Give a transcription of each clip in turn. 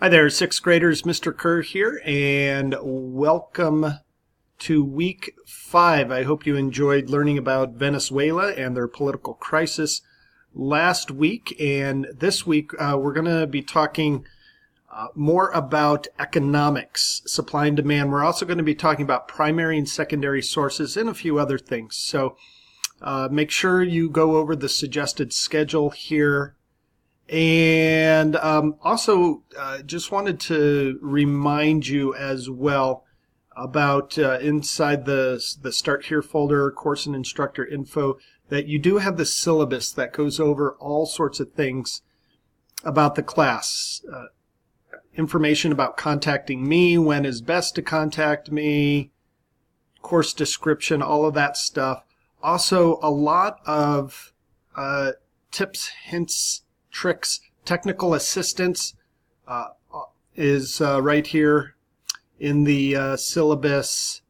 Hi there, sixth graders. Mr. Kerr here, and welcome to week 5. I hope you enjoyed learning about Venezuela and their political crisis last week. And this week, we're going to be talking more about economics, supply and demand. We're also going to be talking about primary and secondary sources and a few other things. So make sure you go over the suggested schedule here. And also just wanted to remind you as well about inside the Start Here folder, course and instructor info, that you do have the syllabus that goes over all sorts of things about the class. Information about contacting me, when is best to contact me, course description, all of that stuff. Also a lot of tips, hints, tricks, technical assistance is right here in the syllabus,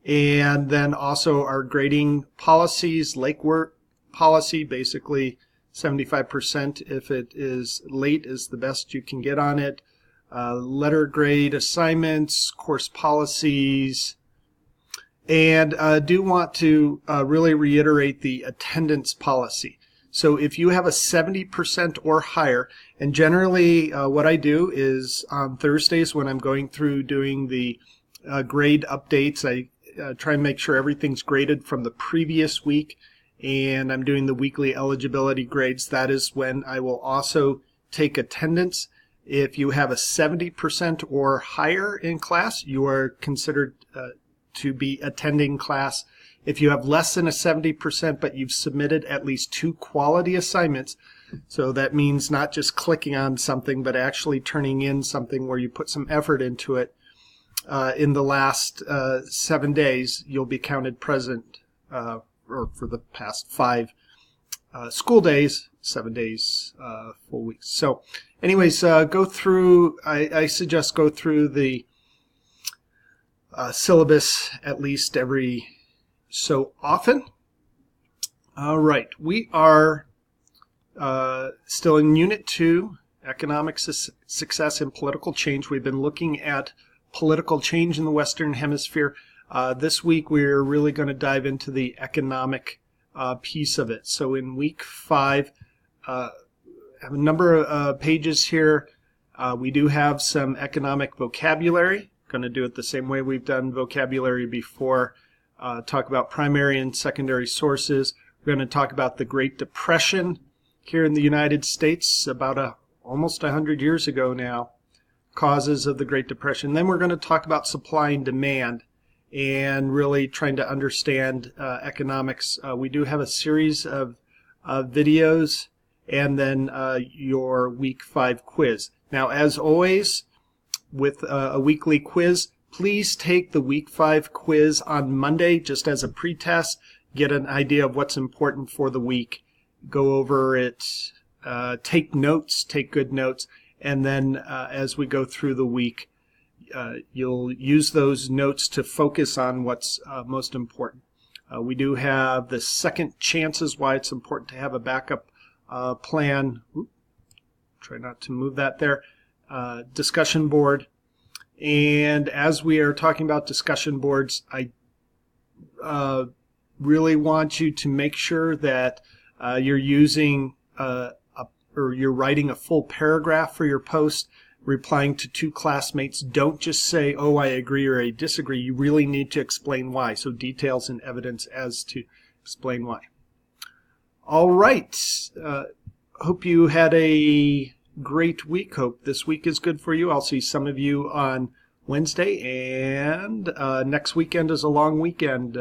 and then also our grading policies, late work policy, basically 75% if it is late is the best you can get on it, letter grade assignments, course policies, and do want to really reiterate the attendance policy. So if you have a 70% or higher, and generally what I do is on Thursdays when I'm going through doing the grade updates, I try and make sure everything's graded from the previous week, and I'm doing the weekly eligibility grades. That is when I will also take attendance. If you have a 70% or higher in class, you are considered to be attending class. If you have less than a 70%, but you've submitted at least 2 quality assignments, so that means not just clicking on something, but actually turning in something where you put some effort into it, in the last 7 days, you'll be counted present, or for the past 5 school days, 7 days, full weeks. So anyways, go through, I suggest go through the syllabus at least every so often. All right, we are still in Unit 2, Economic Success and Political Change. We've been looking at political change in the Western Hemisphere. This week we're really going to dive into the economic piece of it. So in week 5, I have a number of pages here. We do have some economic vocabulary. Going to do it the same way we've done vocabulary before. Talk about primary and secondary sources. We're going to talk about the Great Depression here in the United States about almost 100 years ago now, causes of the Great Depression. Then we're going to talk about supply and demand and really trying to understand economics. We do have a series of videos and then your week 5 quiz. Now, as always, with a weekly quiz, please take the week 5 quiz on Monday just as a pretest, get an idea of what's important for the week, go over it, take notes, take good notes, and then as we go through the week, you'll use those notes to focus on what's most important. We do have the second chances, why it's important to have a backup plan. Try not to move that there. Discussion board. And as we are talking about discussion boards, I really want you to make sure that you're using or you're writing a full paragraph for your post, replying to 2 classmates. Don't just say, oh, I agree or I disagree. You really need to explain why. So details and evidence as to explain why. All right. Hope you had a great week. Hope this week is good for you. I'll see some of you on Wednesday, and next weekend is a long weekend,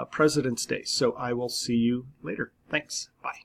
President's Day. So I will see you later. Thanks. Bye.